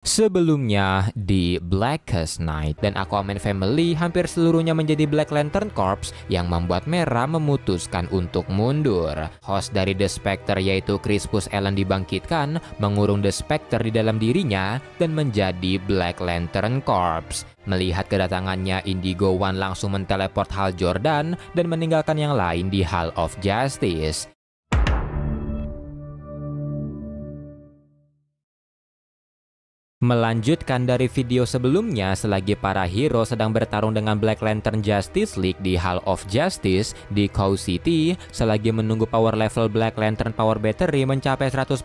Sebelumnya di Blackest Night dan Aquaman Family hampir seluruhnya menjadi Black Lantern Corps yang membuat Mera memutuskan untuk mundur. Host dari The Spectre yaitu Crispus Allen dibangkitkan, mengurung The Spectre di dalam dirinya dan menjadi Black Lantern Corps. Melihat kedatangannya, Indigo One langsung menteleport Hal Jordan dan meninggalkan yang lain di Hall of Justice. Melanjutkan dari video sebelumnya, selagi para hero sedang bertarung dengan Black Lantern Justice League di Hall of Justice di Cow City, selagi menunggu power level Black Lantern Power Battery mencapai 100%,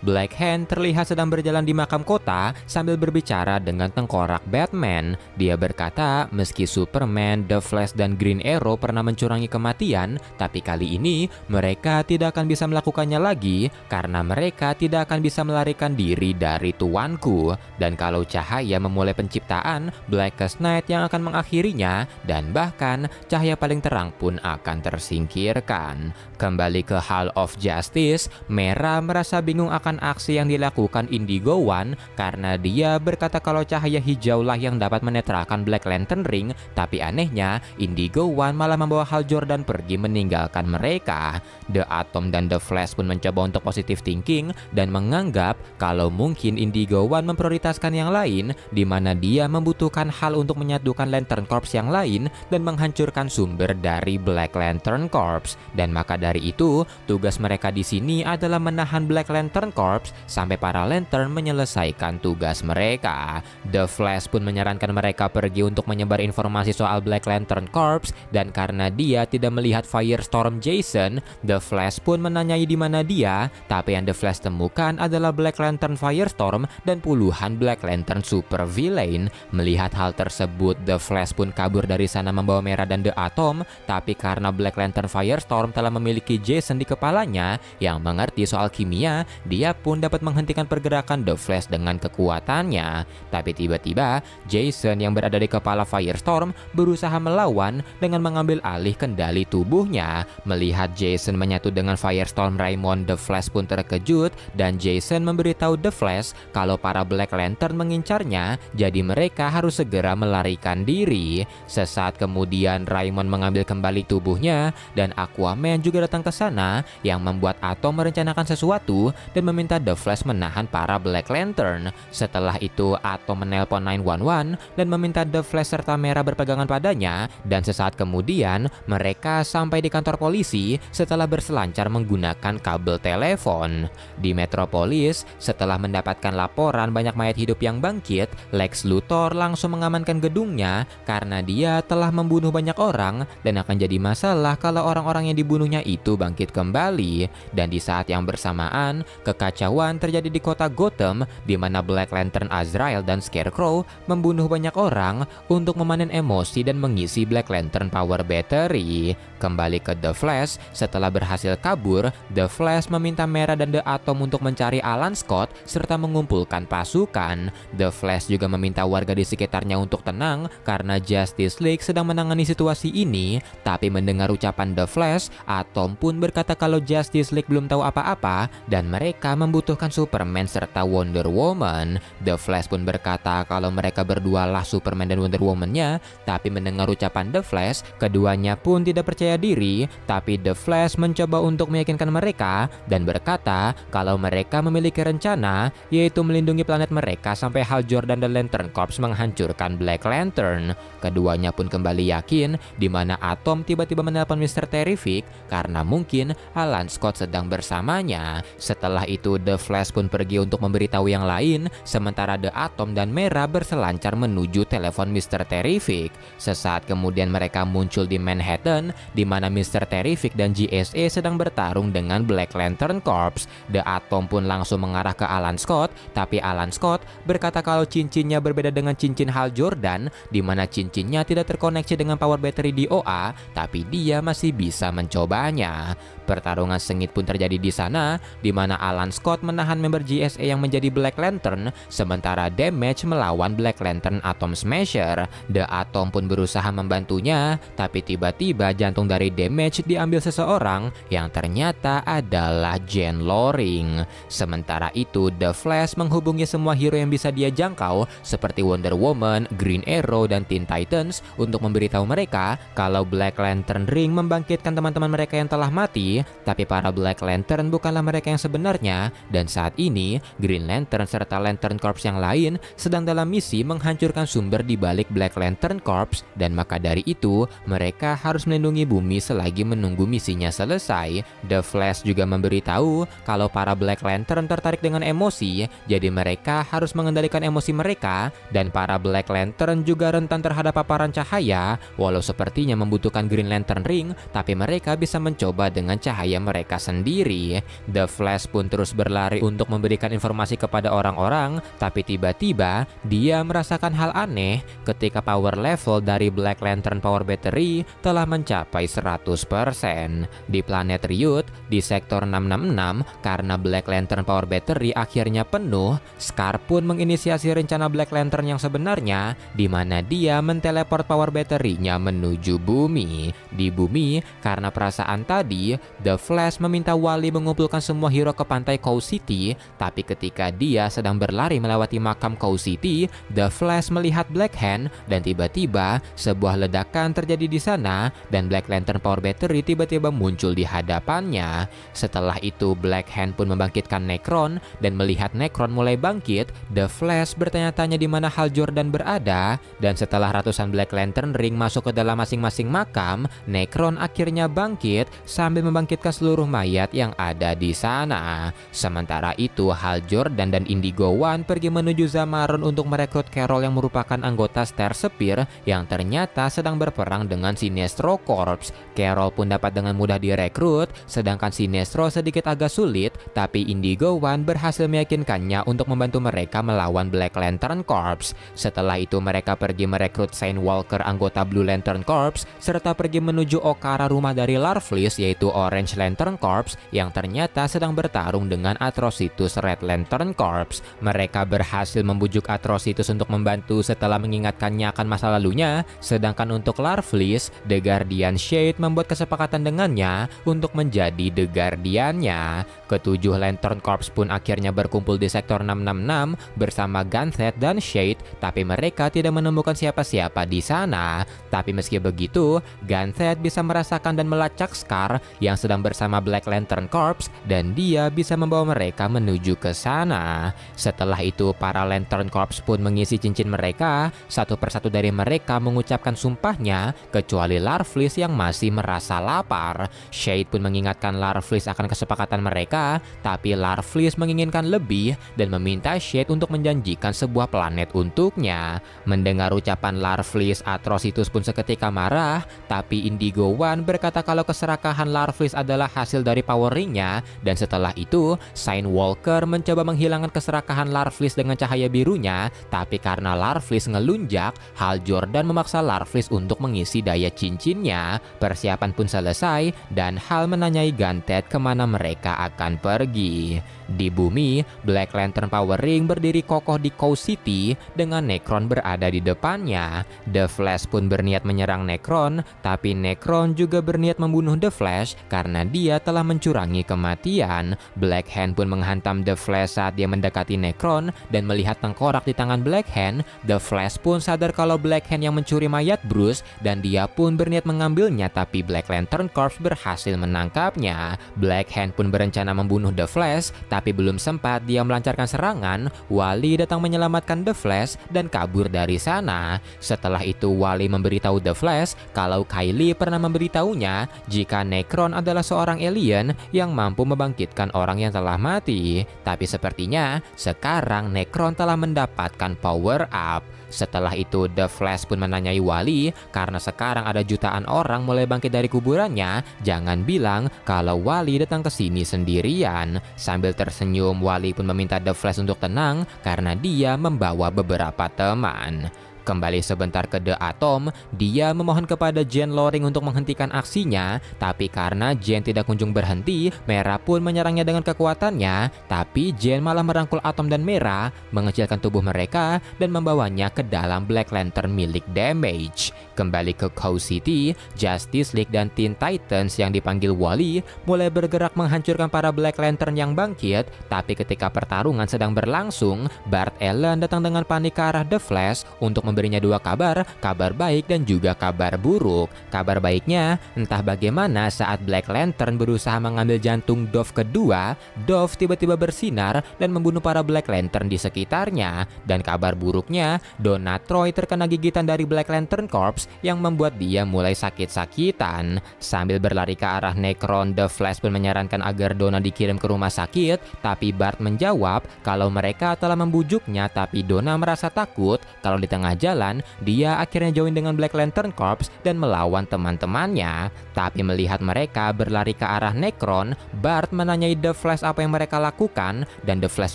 Black Hand terlihat sedang berjalan di makam kota sambil berbicara dengan tengkorak Batman. Dia berkata, meski Superman, The Flash, dan Green Arrow pernah mencurangi kematian, tapi kali ini mereka tidak akan bisa melakukannya lagi karena mereka tidak akan bisa melarikan diri dari tuanku. Dan kalau cahaya memulai penciptaan, Blackest Night yang akan mengakhirinya, dan bahkan cahaya paling terang pun akan tersingkirkan. Kembali ke Hall of Justice, Mera merasa bingung akan aksi yang dilakukan Indigo One karena dia berkata kalau cahaya hijaulah yang dapat menetralkan Black Lantern Ring, tapi anehnya Indigo One malah membawa Hal Jordan pergi meninggalkan mereka. The Atom dan The Flash pun mencoba untuk positive thinking dan menganggap kalau mungkin Indigo One memprioritaskan yang lain, di mana dia membutuhkan Hal untuk menyatukan Lantern Corps yang lain dan menghancurkan sumber dari Black Lantern Corps. Dan maka dari itu, tugas mereka di sini adalah menahan Black Lantern Corps sampai para Lantern menyelesaikan tugas mereka. The Flash pun menyarankan mereka pergi untuk menyebar informasi soal Black Lantern Corps, dan karena dia tidak melihat Firestorm Jason, The Flash pun menanyai di mana dia, tapi yang The Flash temukan adalah Black Lantern Firestorm dan puluhan Black Lantern super villain. Melihat hal tersebut, The Flash pun kabur dari sana membawa Mera dan The Atom, tapi karena Black Lantern Firestorm telah memiliki Jason di kepalanya yang mengerti soal kimia, dia pun dapat menghentikan pergerakan The Flash dengan kekuatannya. Tapi tiba-tiba Jason yang berada di kepala Firestorm berusaha melawan dengan mengambil alih kendali tubuhnya. Melihat Jason menyatu dengan Firestorm Raymond, The Flash pun terkejut dan Jason memberitahu The Flash kalau para Black Lantern mengincarnya, jadi mereka harus segera melarikan diri. Sesaat kemudian Raymond mengambil kembali tubuhnya dan Aquaman juga datang ke sana yang membuat Atom merencanakan sesuatu dan meminta The Flash menahan para Black Lantern. Setelah itu Atom menelpon 911 dan meminta The Flash serta Mera berpegangan padanya, dan sesaat kemudian mereka sampai di kantor polisi setelah berselancar menggunakan kabel telepon. Di Metropolis, setelah mendapatkan laporan banyak mayat hidup yang bangkit, Lex Luthor langsung mengamankan gedungnya karena dia telah membunuh banyak orang dan akan jadi masalah kalau orang-orang yang dibunuhnya itu bangkit kembali. Dan di saat yang bersamaan, kekacauan terjadi di kota Gotham di mana Black Lantern Azrael dan Scarecrow membunuh banyak orang untuk memanen emosi dan mengisi Black Lantern Power Battery. Kembali ke The Flash, setelah berhasil kabur, The Flash meminta Mera dan The Atom untuk mencari Alan Scott serta mengumpulkan pasukan. The Flash juga meminta warga di sekitarnya untuk tenang karena Justice League sedang menangani situasi ini. Tapi mendengar ucapan The Flash, Atom pun berkata kalau Justice League belum tahu apa-apa dan mereka membutuhkan Superman serta Wonder Woman. The Flash pun berkata kalau mereka berdua lah Superman dan Wonder Woman-nya. Tapi mendengar ucapan The Flash, keduanya pun tidak percaya diri. Tapi The Flash mencoba untuk meyakinkan mereka dan berkata kalau mereka memiliki rencana, yaitu melindungi planet mereka sampai Hal Jordan dan Lantern Corps menghancurkan Black Lantern. Keduanya pun kembali yakin, di mana Atom tiba-tiba menelpon Mr. Terrific karena mungkin Alan Scott sedang bersamanya. Setelah itu The Flash pun pergi untuk memberitahu yang lain, sementara The Atom dan Mera berselancar menuju telepon Mr. Terrific. Sesaat kemudian mereka muncul di Manhattan, di mana Mr. Terrific dan GSA sedang bertarung dengan Black Lantern Corps. The Atom pun langsung mengarah ke Alan Scott, tapi Alan Scott berkata kalau cincinnya berbeda dengan cincin Hal Jordan, di mana cincinnya tidak terkoneksi dengan power battery di OA, tapi dia masih bisa mencobanya. Pertarungan sengit pun terjadi di sana, di mana Alan Scott menahan member GSA yang menjadi Black Lantern, sementara Damage melawan Black Lantern Atom Smasher. The Atom pun berusaha membantunya, tapi tiba-tiba jantung dari Damage diambil seseorang yang ternyata adalah Jen Loring. Sementara itu, The Flash menghubungi menghubungi semua hero yang bisa dia jangkau seperti Wonder Woman, Green Arrow, dan Teen Titans untuk memberitahu mereka kalau Black Lantern Ring membangkitkan teman-teman mereka yang telah mati, tapi para Black Lantern bukanlah mereka yang sebenarnya, dan saat ini Green Lantern serta Lantern Corps yang lain sedang dalam misi menghancurkan sumber di balik Black Lantern Corps, dan maka dari itu mereka harus melindungi bumi selagi menunggu misinya selesai. The Flash juga memberitahu kalau para Black Lantern tertarik dengan emosi, jadi mereka harus mengendalikan emosi mereka, dan para Black Lantern juga rentan terhadap paparan cahaya. Walau sepertinya membutuhkan Green Lantern Ring, tapi mereka bisa mencoba dengan cahaya mereka sendiri. The Flash pun terus berlari untuk memberikan informasi kepada orang-orang, tapi tiba-tiba dia merasakan hal aneh ketika power level dari Black Lantern Power Battery telah mencapai 100%. Di planet Ryut, di sektor 666, karena Black Lantern Power Battery akhirnya penuh, Scar pun menginisiasi rencana Black Lantern yang sebenarnya, di mana dia menteleport power batterinya menuju bumi. Di bumi, karena perasaan tadi, The Flash meminta Wally mengumpulkan semua hero ke pantai Cow City, tapi ketika dia sedang berlari melewati makam Cow City, The Flash melihat Black Hand, dan tiba-tiba sebuah ledakan terjadi di sana, dan Black Lantern Power Battery tiba-tiba muncul di hadapannya. Setelah itu Black Hand pun membangkitkan Nekron, dan melihat Nekron mulai bangkit, The Flash bertanya-tanya di mana Hal Jordan berada, dan setelah ratusan Black Lantern Ring masuk ke dalam masing-masing makam, Nekron akhirnya bangkit sambil membangkitkan seluruh mayat yang ada di sana. Sementara itu Hal Jordan dan Indigo One pergi menuju Zamaron untuk merekrut Carol yang merupakan anggota Star Spear yang ternyata sedang berperang dengan Sinestro Corps. Carol pun dapat dengan mudah direkrut, sedangkan Sinestro sedikit agak sulit, tapi Indigo One berhasil meyakinkannya untuk membantu mereka melawan Black Lantern Corps. Setelah itu mereka pergi merekrut Shane Walker anggota Blue Lantern Corps, serta pergi menuju Okara rumah dari Larfleeze yaitu Orange Lantern Corps yang ternyata sedang bertarung dengan Atrocitus Red Lantern Corps. Mereka berhasil membujuk Atrocitus untuk membantu setelah mengingatkannya akan masa lalunya, sedangkan untuk Larfleeze, The Guardian Shade membuat kesepakatan dengannya untuk menjadi The Guardian-nya. Ketujuh Lantern Corps pun akhirnya berkumpul di sektor 666 bersama Ganthet dan Shade, tapi mereka tidak menemukan siapa-siapa di sana. Tapi meski begitu, Ganthet bisa merasakan dan melacak Scar yang sedang bersama Black Lantern Corps, dan dia bisa membawa mereka menuju ke sana. Setelah itu para Lantern Corps pun mengisi cincin mereka. Satu persatu dari mereka mengucapkan sumpahnya, kecuali Larfleeze yang masih merasa lapar. Shade pun mengingatkan Larfleeze akan kesepakatan mereka, tapi Larfleeze menginginkan lebih dan meminta Shade untuk menjanjikan sebuah planet untuknya. Mendengar ucapan Larfleeze, Atrocitus pun seketika marah, tapi Indigo One berkata kalau keserakahan Larfleeze adalah hasil dari power ring-nya, dan setelah itu Shane Walker mencoba menghilangkan keserakahan Larfleeze dengan cahaya birunya, tapi karena Larfleeze ngelunjak, Hal Jordan memaksa Larfleeze untuk mengisi daya cincinnya. Persiapan pun selesai, dan Hal menanyai Ganthet kemana mereka akan pergi. Di bumi, Black Lantern Power Ring berdiri kokoh di Cow City dengan Nekron berada di depannya. The Flash pun berniat menyerang Nekron, tapi Nekron juga berniat membunuh The Flash karena dia telah mencurangi kematian. Black Hand pun menghantam The Flash saat dia mendekati Nekron, dan melihat tengkorak di tangan Black Hand, The Flash pun sadar kalau Black Hand yang mencuri mayat Bruce, dan dia pun berniat mengambilnya, tapi Black Lantern Corps berhasil menangkapnya. Black Hand pun berencana membunuh The Flash, tapi belum sempat dia melancarkan serangan, Wally datang menyelamatkan The Flash dan kabur dari sana. Setelah itu Wally memberitahu The Flash kalau Kylie pernah memberitahunya jika Nekron adalah seorang alien yang mampu membangkitkan orang yang telah mati. Tapi sepertinya sekarang Nekron telah mendapatkan power up. Setelah itu The Flash pun menanyai Wally, karena sekarang ada jutaan orang mulai bangkit dari kuburannya, jangan bilang kalau Wally datang ke sini sendirian. Sambil tersenyum, Wally pun meminta The Flash untuk tenang karena dia membawa beberapa teman. Kembali sebentar ke The Atom, dia memohon kepada Jane Loring untuk menghentikan aksinya, tapi karena Jane tidak kunjung berhenti, Mera pun menyerangnya dengan kekuatannya, tapi Jane malah merangkul Atom dan Mera, mengecilkan tubuh mereka, dan membawanya ke dalam Black Lantern milik Damage. Kembali ke Cow City, Justice League dan Teen Titans yang dipanggil Wally mulai bergerak menghancurkan para Black Lantern yang bangkit, tapi ketika pertarungan sedang berlangsung, Bart Allen datang dengan panik ke arah The Flash untuk memberinya dua kabar baik dan juga kabar buruk. Kabar baiknya, entah bagaimana saat Black Lantern berusaha mengambil jantung Dove kedua, Dove tiba-tiba bersinar dan membunuh para Black Lantern di sekitarnya. Dan kabar buruknya, Donna Troy terkena gigitan dari Black Lantern Corps yang membuat dia mulai sakit-sakitan. Sambil berlari ke arah Necron, The Flash pun menyarankan agar Donna dikirim ke rumah sakit, tapi Bart menjawab kalau mereka telah membujuknya, tapi Donna merasa takut kalau di tengah jalan dia akhirnya join dengan Black Lantern Corps dan melawan teman-temannya. Tapi melihat mereka berlari ke arah Necron, Bart menanyai The Flash apa yang mereka lakukan, dan The Flash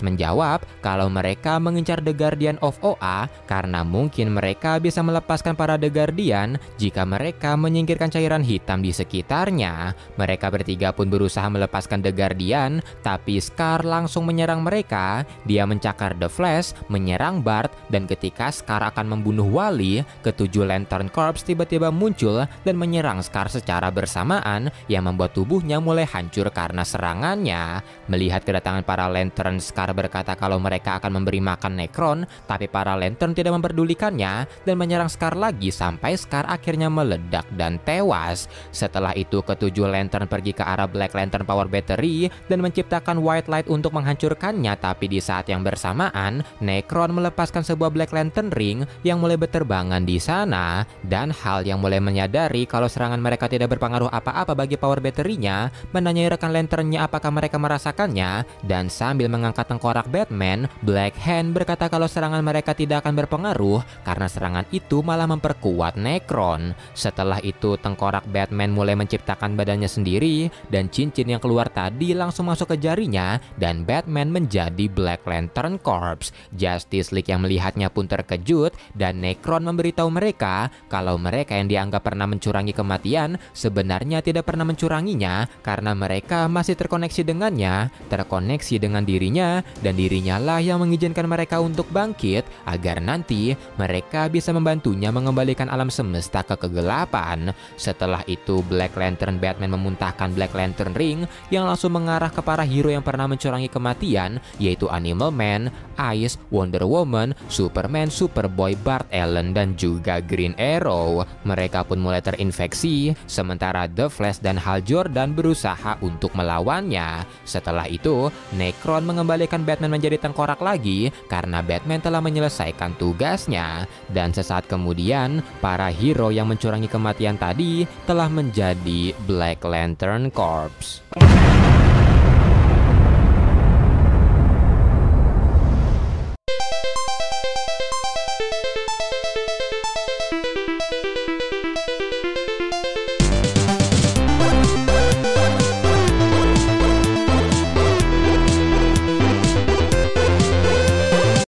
menjawab kalau mereka mengincar The Guardian of OA karena mungkin mereka bisa melepaskan para The Guardian jika mereka menyingkirkan cairan hitam di sekitarnya. Mereka bertiga pun berusaha melepaskan The Guardian, tapi Scar langsung menyerang mereka. Dia mencakar The Flash, menyerang Bart, dan ketika Scar akan membunuh Wally, ketujuh Lantern Corps tiba-tiba muncul dan menyerang Scar secara bersamaan yang membuat tubuhnya mulai hancur karena serangannya. Melihat kedatangan para Lantern, Scar berkata kalau mereka akan memberi makan Necron, tapi para Lantern tidak memperdulikannya dan menyerang Scar lagi sampai Scar akhirnya meledak dan tewas. Setelah itu ketujuh Lantern pergi ke arah Black Lantern Power Battery dan menciptakan White Light untuk menghancurkannya, tapi di saat yang bersamaan Necron melepaskan sebuah Black Lantern Ring yang mulai berterbangan di sana, dan hal yang mulai menyadari kalau serangan mereka tidak berpengaruh apa-apa bagi power batterinya, menanyai rekan lanternnya apakah mereka merasakannya, dan sambil mengangkat tengkorak Batman, Black Hand berkata kalau serangan mereka tidak akan berpengaruh karena serangan itu malah memperkuat Necron. Setelah itu tengkorak Batman mulai menciptakan badannya sendiri, dan cincin yang keluar tadi langsung masuk ke jarinya, dan Batman menjadi Black Lantern Corps. Justice League yang melihatnya pun terkejut, dan Necron memberitahu mereka kalau mereka yang dianggap pernah mencurangi kematian sebenarnya tidak pernah mencuranginya karena mereka masih terkoneksi dengannya, terkoneksi dengan dirinya, dan dirinya lah yang mengizinkan mereka untuk bangkit agar nanti mereka bisa membantunya mengembalikan alam semesta ke kegelapan. Setelah itu Black Lantern Batman memuntahkan Black Lantern Ring yang langsung mengarah ke para hero yang pernah mencurangi kematian, yaitu Animal Man, Ice, Wonder Woman, Superman, Superboy, Bart Allen, dan juga Green Arrow. Mereka pun mulai terinfeksi, sementara The Flash dan Hal Jordan berusaha untuk melawannya. Setelah itu, Necron mengembalikan Batman menjadi tengkorak lagi karena Batman telah menyelesaikan tugasnya. Dan sesaat kemudian, para hero yang mencurangi kematian tadi telah menjadi Black Lantern Corps.